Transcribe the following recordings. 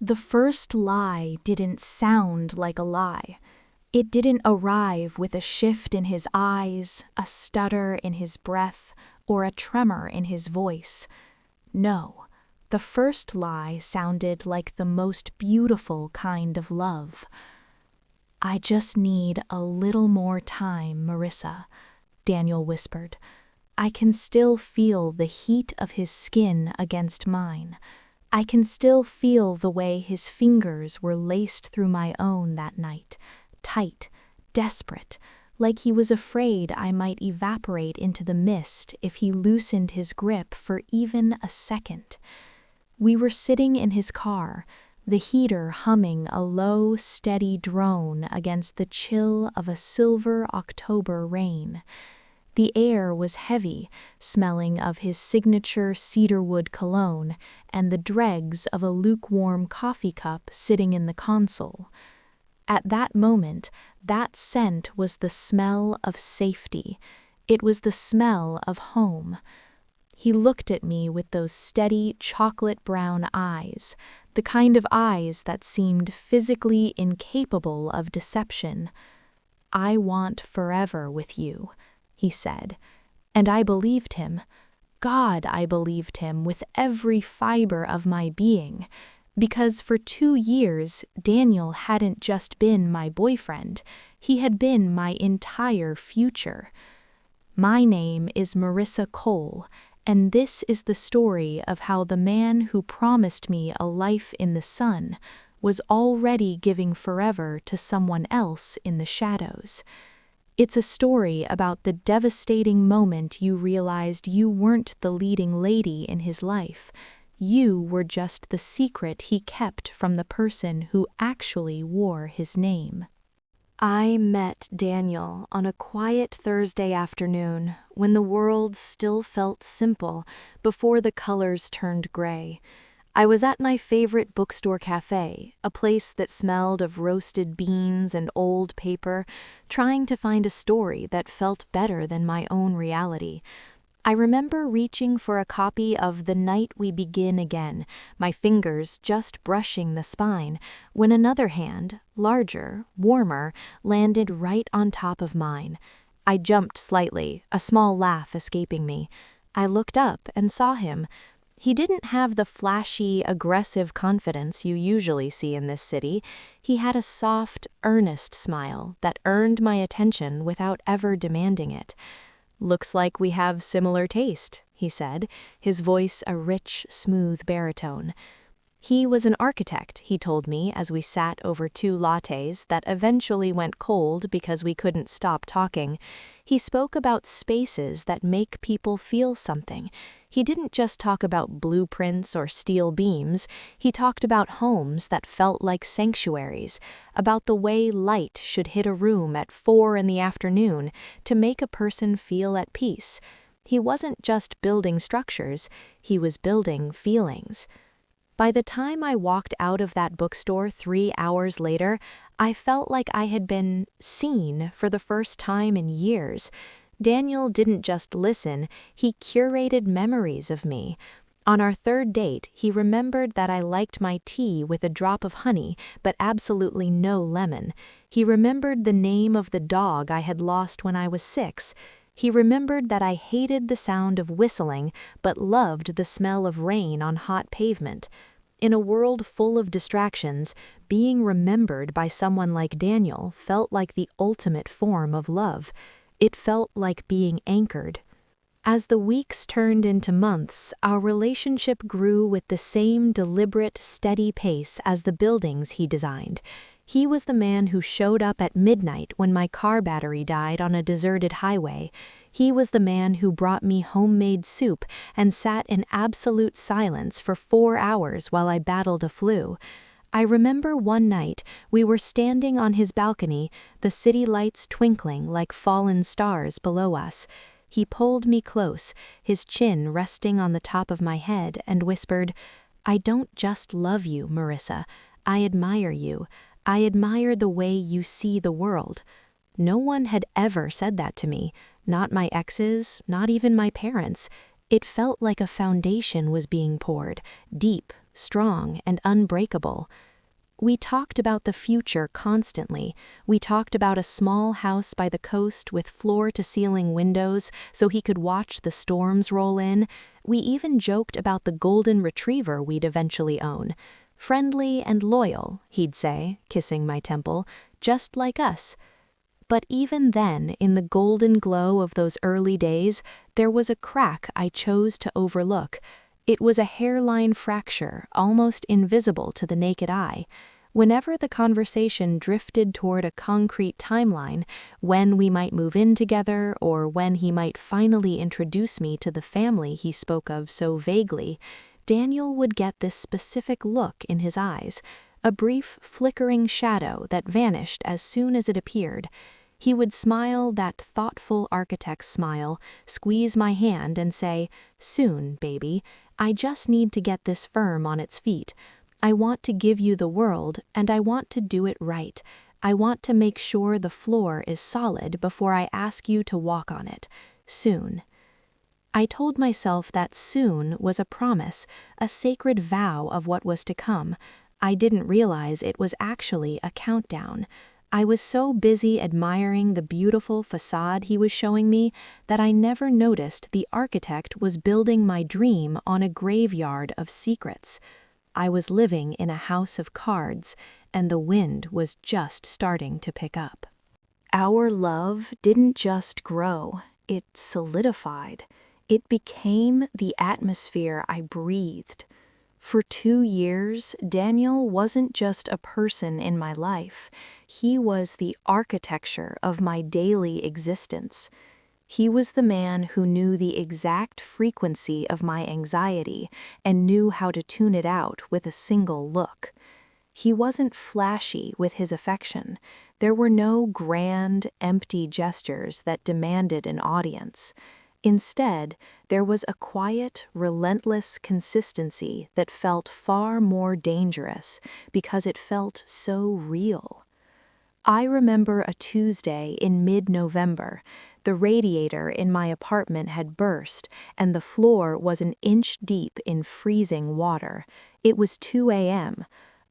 The first lie didn't sound like a lie. It didn't arrive with a shift in his eyes, a stutter in his breath, or a tremor in his voice. No, the first lie sounded like the most beautiful kind of love. "I just need a little more time, Marissa," Daniel whispered. I can still feel the heat of his skin against mine. I can still feel the way his fingers were laced through my own that night, tight, desperate, like he was afraid I might evaporate into the mist if he loosened his grip for even a second. We were sitting in his car, the heater humming a low, steady drone against the chill of a silver October rain. The air was heavy, smelling of his signature cedarwood cologne and the dregs of a lukewarm coffee cup sitting in the console. At that moment, that scent was the smell of safety. It was the smell of home. He looked at me with those steady, chocolate-brown eyes, the kind of eyes that seemed physically incapable of deception. "I want forever with you," he said, and I believed him. God, I believed him with every fiber of my being, because for 2 years, Daniel hadn't just been my boyfriend, he had been my entire future. My name is Marissa Cole, and this is the story of how the man who promised me a life in the sun was already giving forever to someone else in the shadows. It's a story about the devastating moment you realized you weren't the leading lady in his life. You were just the secret he kept from the person who actually wore his name. I met Daniel on a quiet Thursday afternoon when the world still felt simple before the colors turned gray. I was at my favorite bookstore cafe, a place that smelled of roasted beans and old paper, trying to find a story that felt better than my own reality. I remember reaching for a copy of The Night We Begin Again, my fingers just brushing the spine, when another hand, larger, warmer, landed right on top of mine. I jumped slightly, a small laugh escaping me. I looked up and saw him. He didn't have the flashy, aggressive confidence you usually see in this city. He had a soft, earnest smile that earned my attention without ever demanding it. "Looks like we have similar taste," he said, his voice a rich, smooth baritone. He was an architect, he told me as we sat over 2 lattes that eventually went cold because we couldn't stop talking. He spoke about spaces that make people feel something. He didn't just talk about blueprints or steel beams, he talked about homes that felt like sanctuaries, about the way light should hit a room at 4 in the afternoon to make a person feel at peace. He wasn't just building structures, he was building feelings. By the time I walked out of that bookstore 3 hours later, I felt like I had been seen for the first time in years. Daniel didn't just listen, he curated memories of me. On our 3rd date, he remembered that I liked my tea with a drop of honey, but absolutely no lemon. He remembered the name of the dog I had lost when I was 6. He remembered that I hated the sound of whistling, but loved the smell of rain on hot pavement. In a world full of distractions, being remembered by someone like Daniel felt like the ultimate form of love. It felt like being anchored. As the weeks turned into months, our relationship grew with the same deliberate, steady pace as the buildings he designed. He was the man who showed up at midnight when my car battery died on a deserted highway. He was the man who brought me homemade soup and sat in absolute silence for 4 hours while I battled a flu. I remember one night we were standing on his balcony, the city lights twinkling like fallen stars below us. He pulled me close, his chin resting on the top of my head, and whispered, "I don't just love you, Marissa. I admire you. I admire the way you see the world." No one had ever said that to me, not my exes, not even my parents. It felt like a foundation was being poured, deep, strong, and unbreakable. We talked about the future constantly. We talked about a small house by the coast with floor-to-ceiling windows so he could watch the storms roll in. We even joked about the golden retriever we'd eventually own. Friendly and loyal, he'd say, kissing my temple, just like us. But even then, in the golden glow of those early days, there was a crack I chose to overlook. It was a hairline fracture, almost invisible to the naked eye. Whenever the conversation drifted toward a concrete timeline, when we might move in together or when he might finally introduce me to the family he spoke of so vaguely, Daniel would get this specific look in his eyes, a brief flickering shadow that vanished as soon as it appeared. He would smile that thoughtful architect's smile, squeeze my hand and say, "Soon, baby. I just need to get this firm on its feet. I want to give you the world, and I want to do it right. I want to make sure the floor is solid before I ask you to walk on it. Soon." I told myself that soon was a promise, a sacred vow of what was to come. I didn't realize it was actually a countdown. I was so busy admiring the beautiful facade he was showing me that I never noticed the architect was building my dream on a graveyard of secrets. I was living in a house of cards, and the wind was just starting to pick up. Our love didn't just grow, it solidified. It became the atmosphere I breathed. For 2 years, Daniel wasn't just a person in my life. He was the architecture of my daily existence. He was the man who knew the exact frequency of my anxiety and knew how to tune it out with a single look. He wasn't flashy with his affection. There were no grand, empty gestures that demanded an audience. Instead, there was a quiet, relentless consistency that felt far more dangerous because it felt so real. I remember a Tuesday in mid-November. The radiator in my apartment had burst, and the floor was an inch deep in freezing water. It was 2 a.m.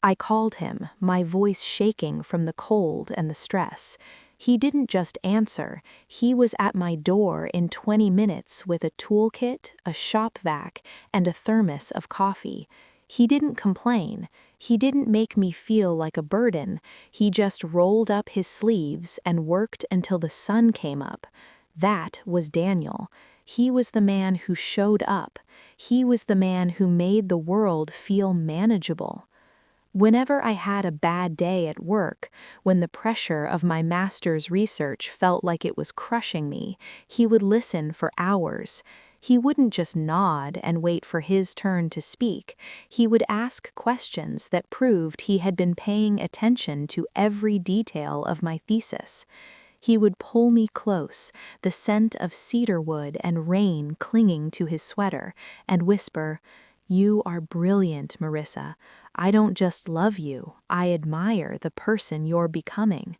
I called him, my voice shaking from the cold and the stress. He didn't just answer, he was at my door in 20 minutes with a toolkit, a shop vac, and a thermos of coffee. He didn't complain. He didn't make me feel like a burden. He just rolled up his sleeves and worked until the sun came up. That was Daniel. He was the man who showed up. He was the man who made the world feel manageable. Whenever I had a bad day at work, when the pressure of my master's research felt like it was crushing me, he would listen for hours. He wouldn't just nod and wait for his turn to speak. He would ask questions that proved he had been paying attention to every detail of my thesis. He would pull me close, the scent of cedar wood and rain clinging to his sweater, and whisper, "You are brilliant, Marissa. I don't just love you, I admire the person you're becoming."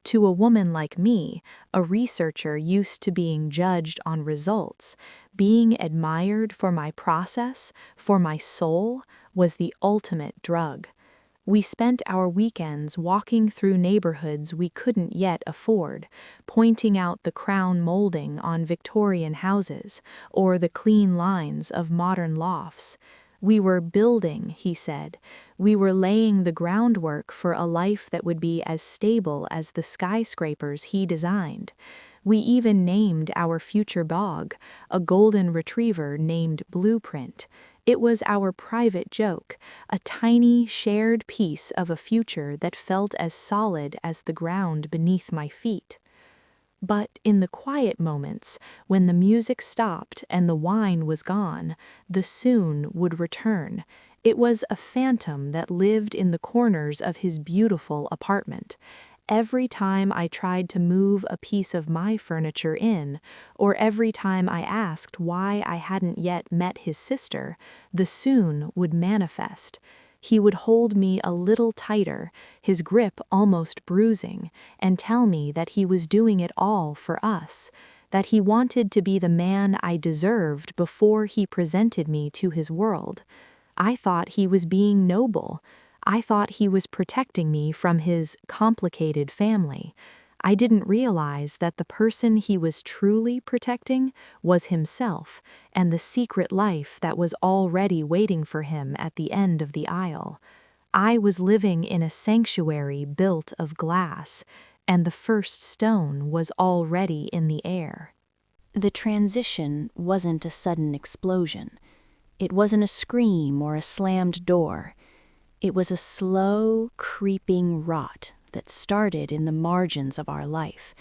To a woman like me, a researcher used to being judged on results, being admired for my process, for my soul, was the ultimate drug. We spent our weekends walking through neighborhoods we couldn't yet afford, pointing out the crown molding on Victorian houses or the clean lines of modern lofts. We were building, he said. We were laying the groundwork for a life that would be as stable as the skyscrapers he designed. We even named our future dog, a golden retriever named Blueprint. It was our private joke, a tiny, shared piece of a future that felt as solid as the ground beneath my feet. But in the quiet moments, when the music stopped and the wine was gone, the soon would return. It was a phantom that lived in the corners of his beautiful apartment. Every time I tried to move a piece of my furniture in, or every time I asked why I hadn't yet met his sister, the soon would manifest. He would hold me a little tighter, his grip almost bruising, and tell me that he was doing it all for us, that he wanted to be the man I deserved before he presented me to his world. I thought he was being noble. I thought he was protecting me from his complicated family. I didn't realize that the person he was truly protecting was himself and the secret life that was already waiting for him at the end of the aisle. I was living in a sanctuary built of glass, and the first stone was already in the air. The transition wasn't a sudden explosion. It wasn't a scream or a slammed door. It was a slow, creeping rot that started in the margins of our life.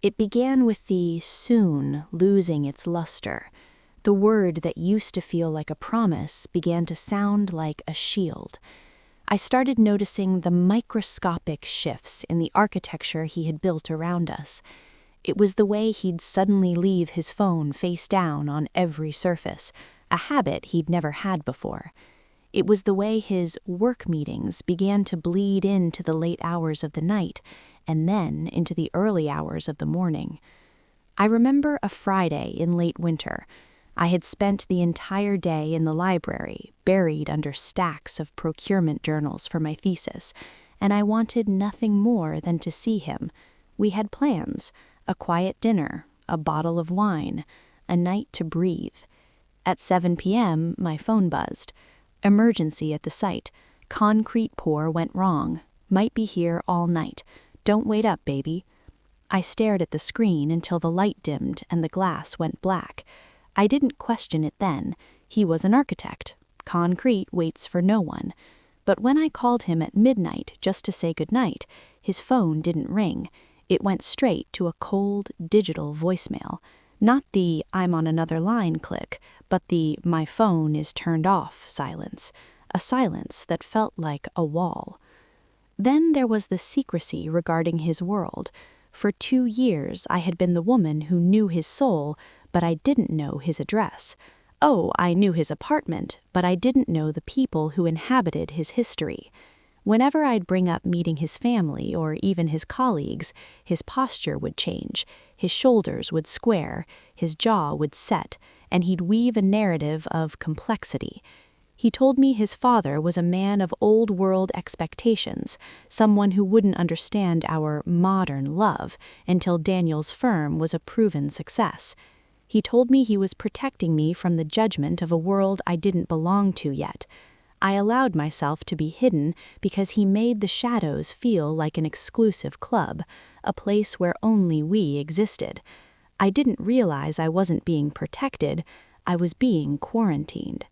It began with the soon losing its luster. The word that used to feel like a promise began to sound like a shield. I started noticing the microscopic shifts in the architecture he had built around us. It was the way he'd suddenly leave his phone face down on every surface, a habit he'd never had before. It was the way his work meetings began to bleed into the late hours of the night and then into the early hours of the morning. I remember a Friday in late winter. I had spent the entire day in the library, buried under stacks of procurement journals for my thesis, and I wanted nothing more than to see him. We had plans, a quiet dinner, a bottle of wine, a night to breathe. At 7 p.m., my phone buzzed. Emergency at the site. Concrete pour went wrong. Might be here all night. Don't wait up, baby. I stared at the screen until the light dimmed and the glass went black. I didn't question it then. He was an architect. Concrete waits for no one. But when I called him at midnight just to say goodnight, his phone didn't ring. It went straight to a cold, digital voicemail. Not the "I'm on another line" click, but the "my phone is turned off" silence. A silence that felt like a wall. Then there was the secrecy regarding his world. For 2 years I had been the woman who knew his soul, but I didn't know his address. Oh, I knew his apartment, but I didn't know the people who inhabited his history. Whenever I'd bring up meeting his family or even his colleagues, his posture would change, his shoulders would square, his jaw would set, and he'd weave a narrative of complexity. He told me his father was a man of old-world expectations, someone who wouldn't understand our modern love until Daniel's firm was a proven success. He told me he was protecting me from the judgment of a world I didn't belong to yet. I allowed myself to be hidden because he made the shadows feel like an exclusive club, a place where only we existed. I didn't realize I wasn't being protected, I was being quarantined.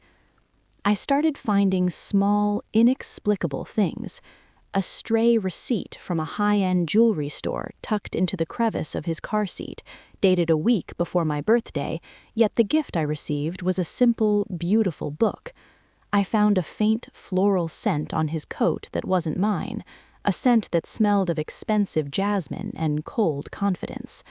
I started finding small, inexplicable things. A stray receipt from a high-end jewelry store tucked into the crevice of his car seat, dated a week before my birthday, yet the gift I received was a simple, beautiful book. I found a faint floral scent on his coat that wasn't mine, a scent that smelled of expensive jasmine and cold confidence.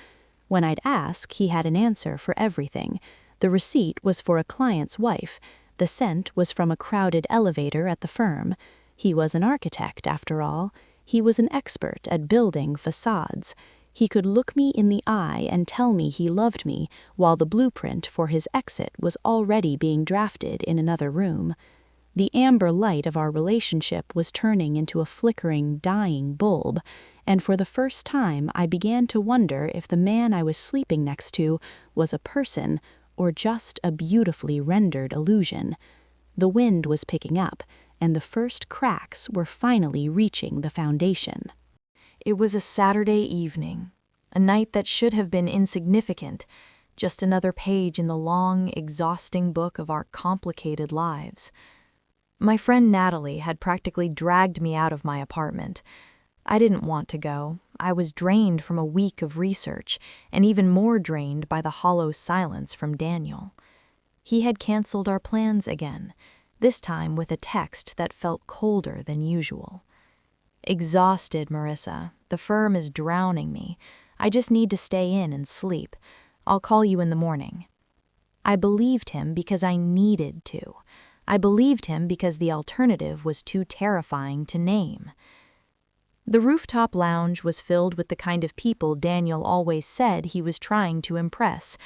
When I'd ask, he had an answer for everything. The receipt was for a client's wife. The scent was from a crowded elevator at the firm. He was an architect, after all. He was an expert at building facades. He could look me in the eye and tell me he loved me, while the blueprint for his exit was already being drafted in another room. The amber light of our relationship was turning into a flickering, dying bulb, and for the first time I began to wonder if the man I was sleeping next to was a person or just a beautifully rendered illusion. The wind was picking up, and the first cracks were finally reaching the foundation. It was a Saturday evening, a night that should have been insignificant, just another page in the long, exhausting book of our complicated lives. My friend Natalie had practically dragged me out of my apartment. I didn't want to go. I was drained from a week of research, and even more drained by the hollow silence from Daniel. He had canceled our plans again, this time with a text that felt colder than usual. Exhausted, Marissa. The firm is drowning me. I just need to stay in and sleep. I'll call you in the morning. I believed him because I needed to. I believed him because the alternative was too terrifying to name. The rooftop lounge was filled with the kind of people Daniel always said he was trying to impress: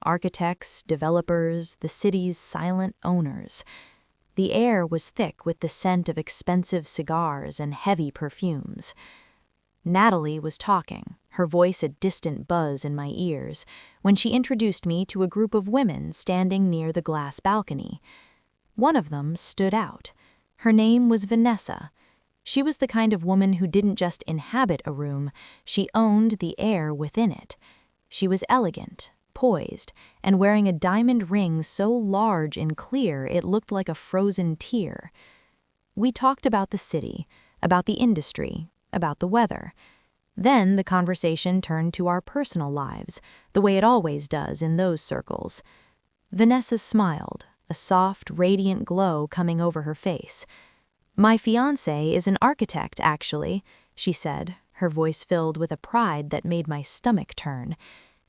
architects, developers, the city's silent owners. The air was thick with the scent of expensive cigars and heavy perfumes. Natalie was talking, her voice a distant buzz in my ears, when she introduced me to a group of women standing near the glass balcony. One of them stood out. Her name was Vanessa. She was the kind of woman who didn't just inhabit a room, she owned the air within it. She was elegant, poised, and wearing a diamond ring so large and clear it looked like a frozen tear. We talked about the city, about the industry, about the weather. Then the conversation turned to our personal lives, the way it always does in those circles. Vanessa smiled, a soft, radiant glow coming over her face. "My fiancé is an architect, actually," she said, her voice filled with a pride that made my stomach turn.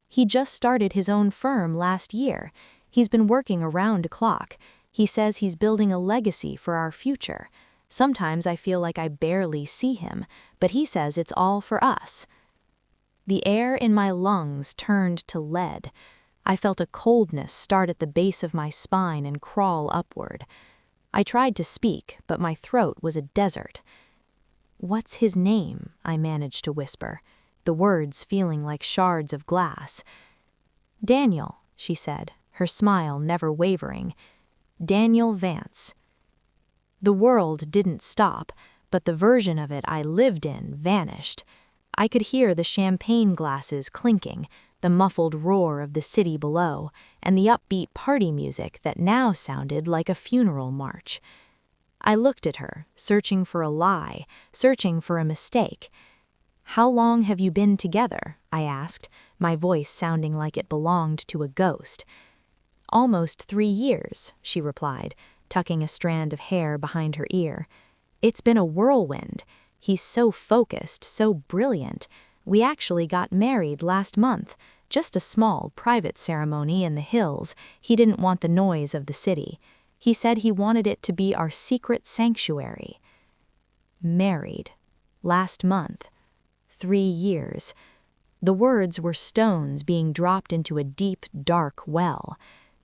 "He just started his own firm last year. He's been working around the clock. He says he's building a legacy for our future. Sometimes I feel like I barely see him, but he says it's all for us." The air in my lungs turned to lead. I felt a coldness start at the base of my spine and crawl upward. I tried to speak, but my throat was a desert. "What's his name?" I managed to whisper, the words feeling like shards of glass. "Daniel," she said, her smile never wavering. "Daniel Vance." The world didn't stop, but the version of it I lived in vanished. I could hear the champagne glasses clinking, the muffled roar of the city below, and the upbeat party music that now sounded like a funeral march. I looked at her, searching for a lie, searching for a mistake. "How long have you been together?" I asked, my voice sounding like it belonged to a ghost. "Almost 3 years," she replied, tucking a strand of hair behind her ear. "It's been a whirlwind. He's so focused, so brilliant. We actually got married last month, just a small, private ceremony in the hills. He didn't want the noise of the city. He said he wanted it to be our secret sanctuary." Married. Last month. 3 years. The words were stones being dropped into a deep, dark well.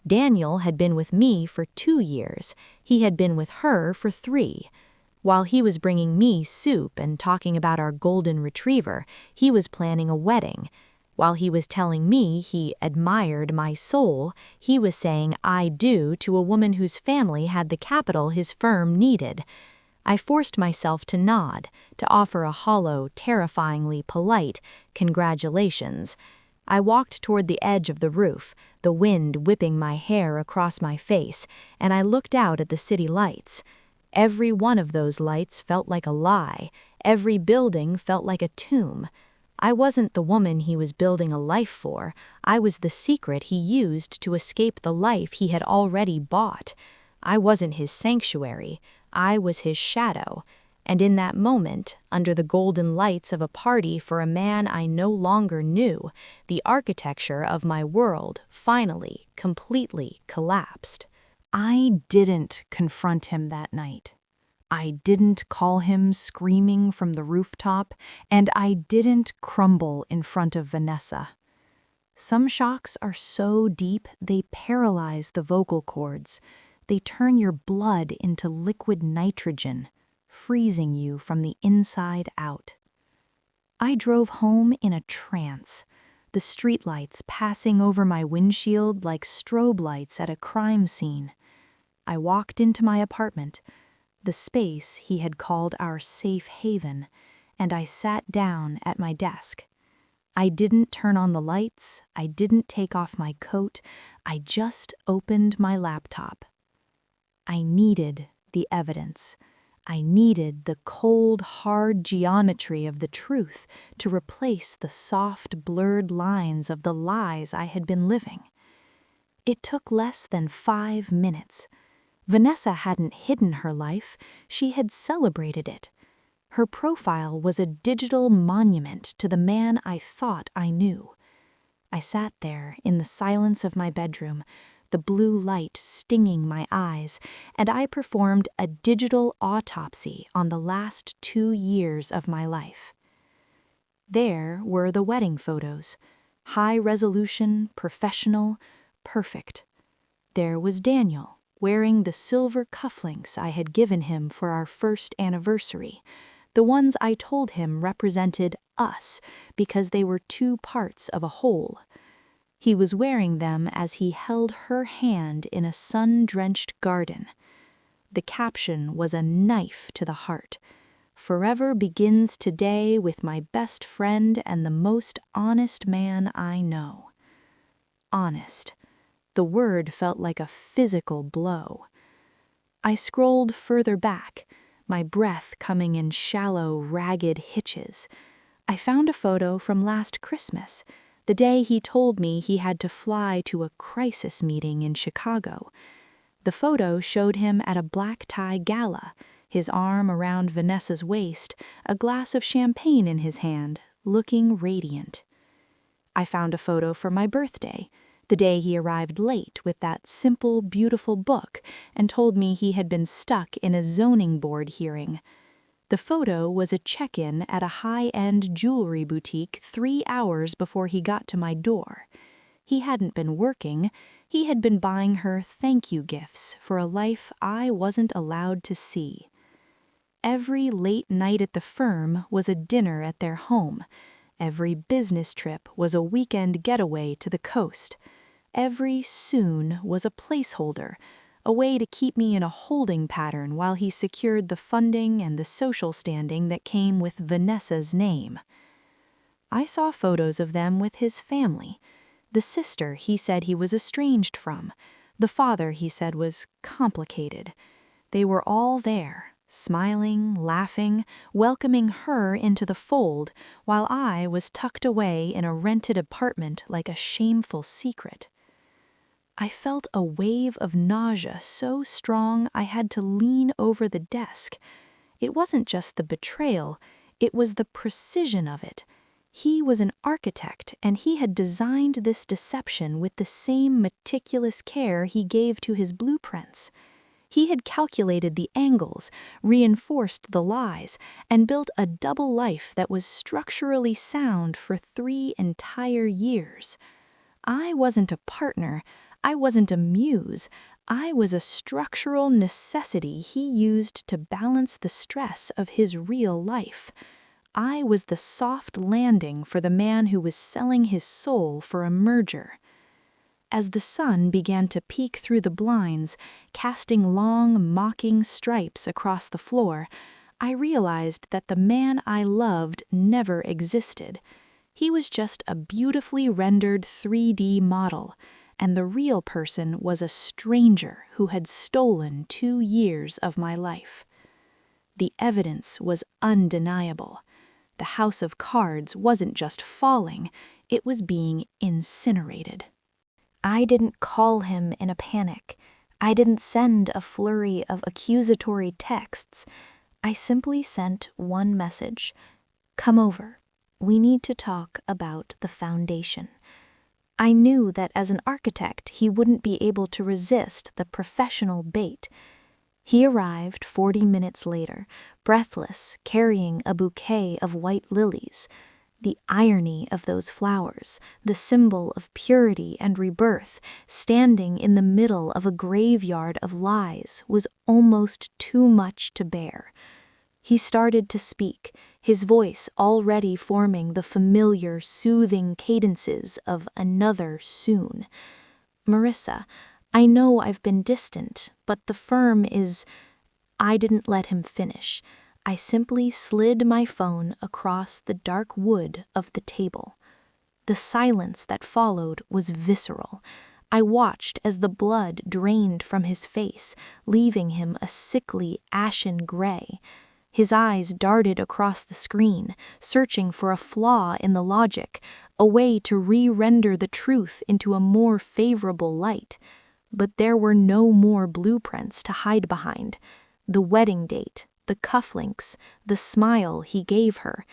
Daniel had been with me for 2 years. He had been with her for 3. While he was bringing me soup and talking about our golden retriever, he was planning a wedding. While he was telling me he admired my soul, he was saying "I do" to a woman whose family had the capital his firm needed. I forced myself to nod, to offer a hollow, terrifyingly polite "congratulations." I walked toward the edge of the roof, the wind whipping my hair across my face, and I looked out at the city lights. Every one of those lights felt like a lie. Every building felt like a tomb. I wasn't the woman he was building a life for. I was the secret he used to escape the life he had already bought. I wasn't his sanctuary. I was his shadow. And in that moment, under the golden lights of a party for a man I no longer knew, the architecture of my world finally, completely collapsed. I didn't confront him that night. I didn't call him screaming from the rooftop, and I didn't crumble in front of Vanessa. Some shocks are so deep they paralyze the vocal cords. They turn your blood into liquid nitrogen, freezing you from the inside out. I drove home in a trance, the streetlights passing over my windshield like strobe lights at a crime scene. I walked into my apartment, the space he had called our safe haven, and I sat down at my desk. I didn't turn on the lights, I didn't take off my coat, I just opened my laptop. I needed the evidence. I needed the cold, hard geometry of the truth to replace the soft, blurred lines of the lies I had been living. It took less than 5 minutes. Vanessa hadn't hidden her life, she had celebrated it. Her profile was a digital monument to the man I thought I knew. I sat there in the silence of my bedroom, the blue light stinging my eyes, and I performed a digital autopsy on the last 2 years of my life. There were the wedding photos, high resolution, professional, perfect. There was Daniel, wearing the silver cufflinks I had given him for our first anniversary. The ones I told him represented us because they were two parts of a whole. He was wearing them as he held her hand in a sun-drenched garden. The caption was a knife to the heart. "Forever begins today with my best friend and the most honest man I know." Honest. The word felt like a physical blow. I scrolled further back, my breath coming in shallow, ragged hitches. I found a photo from last Christmas, the day he told me he had to fly to a crisis meeting in Chicago. The photo showed him at a black tie gala, his arm around Vanessa's waist, a glass of champagne in his hand, looking radiant. I found a photo for my birthday, the day he arrived late with that simple, beautiful book and told me he had been stuck in a zoning board hearing. The photo was a check-in at a high-end jewelry boutique 3 hours before he got to my door. He hadn't been working, he had been buying her thank you gifts for a life I wasn't allowed to see. Every late night at the firm was a dinner at their home. Every business trip was a weekend getaway to the coast. Every soon was a placeholder, a way to keep me in a holding pattern while he secured the funding and the social standing that came with Vanessa's name. I saw photos of them with his family. The sister he said he was estranged from. The father he said was complicated. They were all there, smiling, laughing, welcoming her into the fold, while I was tucked away in a rented apartment like a shameful secret. I felt a wave of nausea so strong I had to lean over the desk. It wasn't just the betrayal, it was the precision of it. He was an architect, and he had designed this deception with the same meticulous care he gave to his blueprints. He had calculated the angles, reinforced the lies, and built a double life that was structurally sound for 3 entire years. I wasn't a partner, I wasn't a muse, I was a structural necessity he used to balance the stress of his real life. I was the soft landing for the man who was selling his soul for a merger. As the sun began to peek through the blinds, casting long, mocking stripes across the floor, I realized that the man I loved never existed. He was just a beautifully rendered 3D model, and the real person was a stranger who had stolen 2 years of my life. The evidence was undeniable. The house of cards wasn't just falling, it was being incinerated. I didn't call him in a panic. I didn't send a flurry of accusatory texts. I simply sent one message: "Come over. We need to talk about the foundation." I knew that as an architect, he wouldn't be able to resist the professional bait. He arrived 40 minutes later, breathless, carrying a bouquet of white lilies. The irony of those flowers, the symbol of purity and rebirth, standing in the middle of a graveyard of lies, was almost too much to bear. He started to speak, his voice already forming the familiar, soothing cadences of another soon. "Marissa, I know I've been distant, but the firm is—" I didn't let him finish. I simply slid my phone across the dark wood of the table. The silence that followed was visceral. I watched as the blood drained from his face, leaving him a sickly, ashen gray. His eyes darted across the screen, searching for a flaw in the logic, a way to re-render the truth into a more favorable light. But there were no more blueprints to hide behind. The wedding date, the cufflinks, the smile he gave her,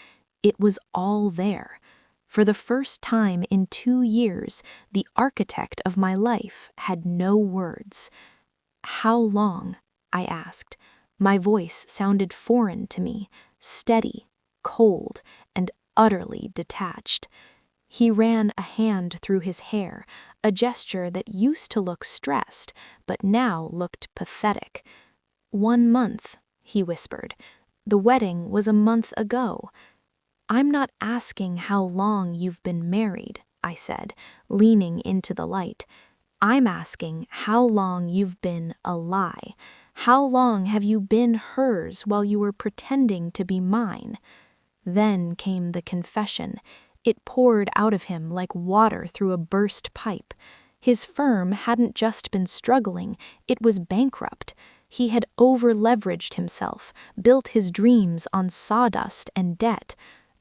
it was all there. For the first time in 2 years, the architect of my life had no words. "How long?" I asked. My voice sounded foreign to me, steady, cold, and utterly detached. He ran a hand through his hair, a gesture that used to look stressed, but now looked pathetic. 1 month, he whispered. The wedding was a month ago. I'm not asking how long you've been married, I said, leaning into the light. I'm asking how long you've been a lie. How long have you been hers while you were pretending to be mine? Then came the confession. It poured out of him like water through a burst pipe. His firm hadn't just been struggling, it was bankrupt. He had over-leveraged himself, built his dreams on sawdust and debt.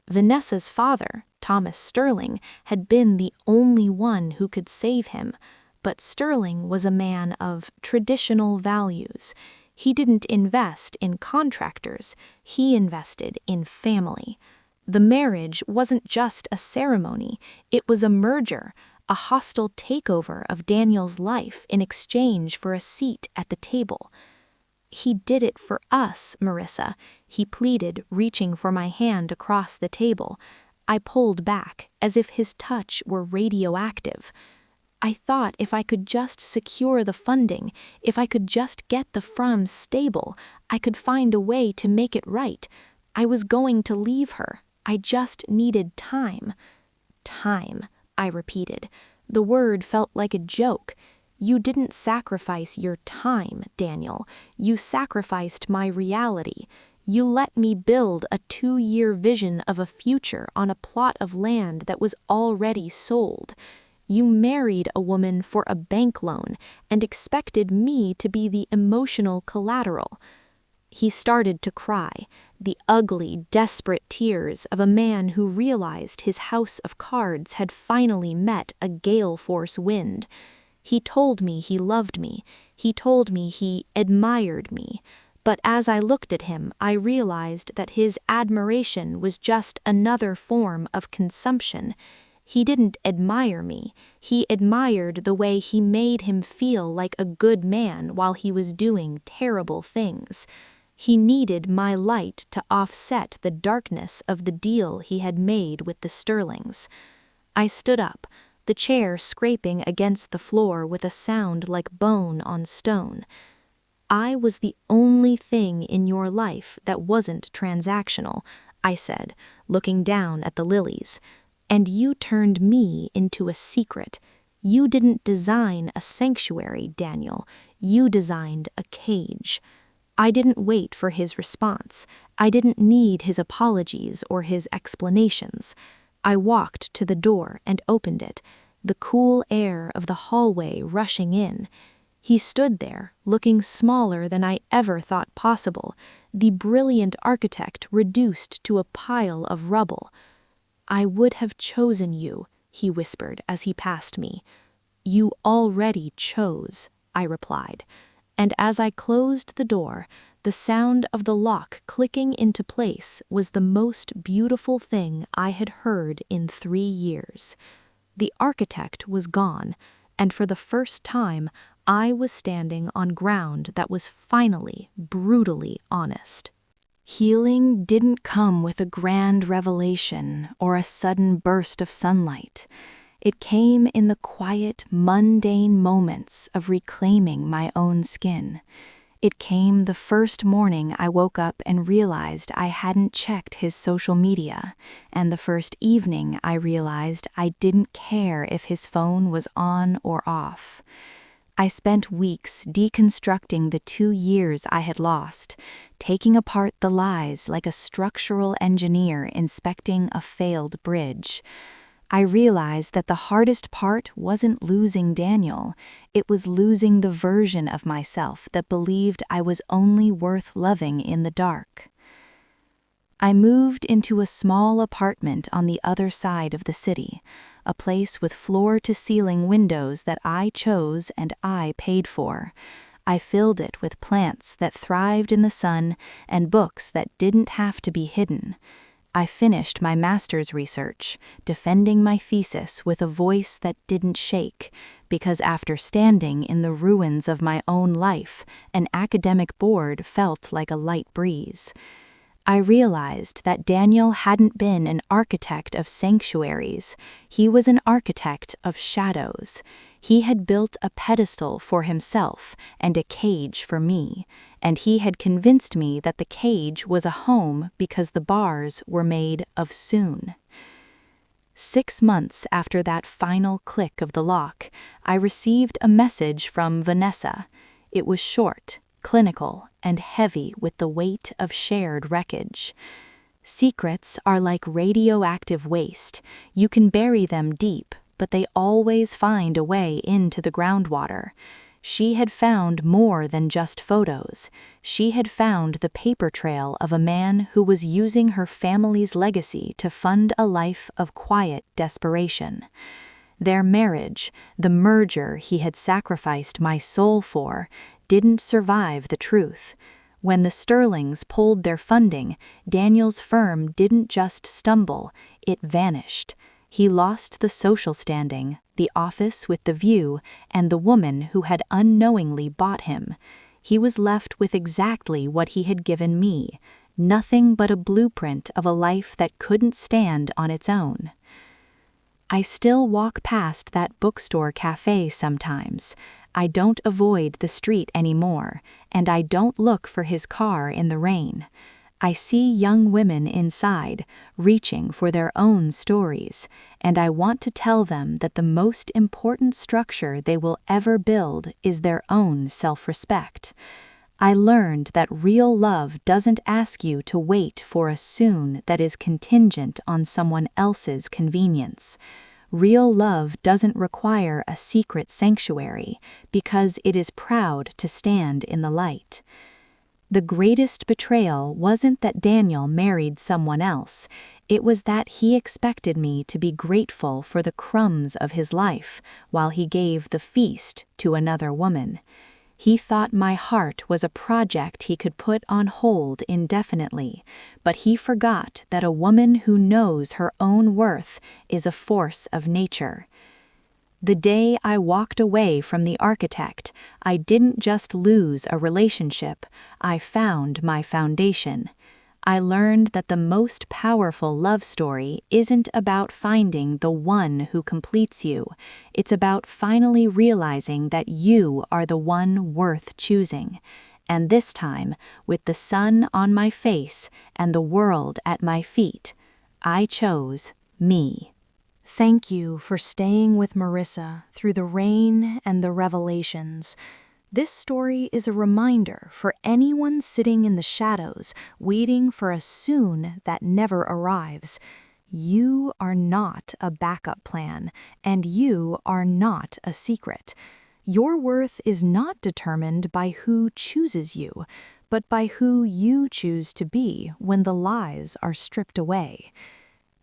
Vanessa's father, Thomas Sterling, had been the only one who could save him. But Sterling was a man of traditional values. He didn't invest in contractors, he invested in family. The marriage wasn't just a ceremony, it was a merger, a hostile takeover of Daniel's life in exchange for a seat at the table. He did it for us, Marissa, he pleaded, reaching for my hand across the table. I pulled back, as if his touch were radioactive. I thought if I could just secure the funding, if I could just get the firm stable, I could find a way to make it right. I was going to leave her. I just needed time. Time, I repeated. The word felt like a joke. You didn't sacrifice your time, Daniel. You sacrificed my reality. You let me build a 2-year vision of a future on a plot of land that was already sold. You married a woman for a bank loan and expected me to be the emotional collateral. He started to cry, the ugly, desperate tears of a man who realized his house of cards had finally met a gale-force wind. He told me he loved me. He told me he admired me. But as I looked at him, I realized that his admiration was just another form of consumption. He didn't admire me. He admired the way he made him feel like a good man while he was doing terrible things. He needed my light to offset the darkness of the deal he had made with the Sterlings. I stood up, the chair scraping against the floor with a sound like bone on stone. I was the only thing in your life that wasn't transactional, I said, looking down at the lilies. And you turned me into a secret. You didn't design a sanctuary, Daniel. You designed a cage. I didn't wait for his response. I didn't need his apologies or his explanations. I walked to the door and opened it, the cool air of the hallway rushing in. He stood there, looking smaller than I ever thought possible, the brilliant architect reduced to a pile of rubble. I would have chosen you, he whispered as he passed me. You already chose, I replied. And as I closed the door, the sound of the lock clicking into place was the most beautiful thing I had heard in 3 years. The architect was gone, and for the first time, I was standing on ground that was finally brutally honest. Healing didn't come with a grand revelation or a sudden burst of sunlight. It came in the quiet, mundane moments of reclaiming my own skin. It came the first morning I woke up and realized I hadn't checked his social media, and the first evening I realized I didn't care if his phone was on or off. I spent weeks deconstructing the 2 years I had lost, taking apart the lies like a structural engineer inspecting a failed bridge. I realized that the hardest part wasn't losing Daniel, it was losing the version of myself that believed I was only worth loving in the dark. I moved into a small apartment on the other side of the city, a place with floor-to-ceiling windows that I chose and I paid for. I filled it with plants that thrived in the sun and books that didn't have to be hidden. I finished my master's research, defending my thesis with a voice that didn't shake, because after standing in the ruins of my own life, an academic board felt like a light breeze. I realized that Daniel hadn't been an architect of sanctuaries. He was an architect of shadows. He had built a pedestal for himself and a cage for me, and he had convinced me that the cage was a home because the bars were made of soon. 6 months after that final click of the lock, I received a message from Vanessa. It was short, clinical, and heavy with the weight of shared wreckage. Secrets are like radioactive waste. You can bury them deep, but they always find a way into the groundwater. She had found more than just photos. She had found the paper trail of a man who was using her family's legacy to fund a life of quiet desperation. Their marriage, the merger he had sacrificed my soul for, didn't survive the truth. When the Sterlings pulled their funding, Daniel's firm didn't just stumble, it vanished. He lost the social standing, the office with the view, and the woman who had unknowingly bought him. He was left with exactly what he had given me, nothing but a blueprint of a life that couldn't stand on its own. I still walk past that bookstore cafe sometimes. I don't avoid the street anymore, and I don't look for his car in the rain. I see young women inside, reaching for their own stories, and I want to tell them that the most important structure they will ever build is their own self-respect. I learned that real love doesn't ask you to wait for a soon that is contingent on someone else's convenience. Real love doesn't require a secret sanctuary because it is proud to stand in the light. The greatest betrayal wasn't that Daniel married someone else. It was that he expected me to be grateful for the crumbs of his life while he gave the feast to another woman. He thought my heart was a project he could put on hold indefinitely, but he forgot that a woman who knows her own worth is a force of nature. The day I walked away from the architect, I didn't just lose a relationship, I found my foundation. I learned that the most powerful love story isn't about finding the one who completes you. It's about finally realizing that you are the one worth choosing. And this time, with the sun on my face and the world at my feet, I chose me. Thank you for staying with Marissa through the rain and the revelations. This story is a reminder for anyone sitting in the shadows, waiting for a soon that never arrives. You are not a backup plan, and you are not a secret. Your worth is not determined by who chooses you, but by who you choose to be when the lies are stripped away.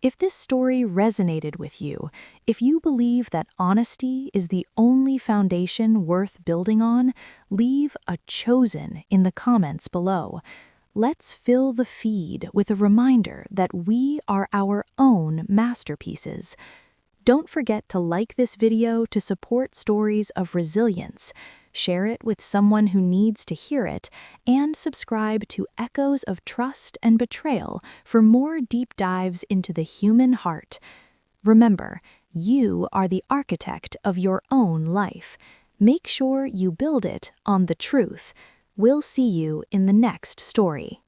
If this story resonated with you, if you believe that honesty is the only foundation worth building on, leave a chosen in the comments below. Let's fill the feed with a reminder that we are our own masterpieces. Don't forget to like this video to support stories of resilience, share it with someone who needs to hear it, and subscribe to Echoes of Trust and Betrayal for more deep dives into the human heart. Remember, you are the architect of your own life. Make sure you build it on the truth. We'll see you in the next story.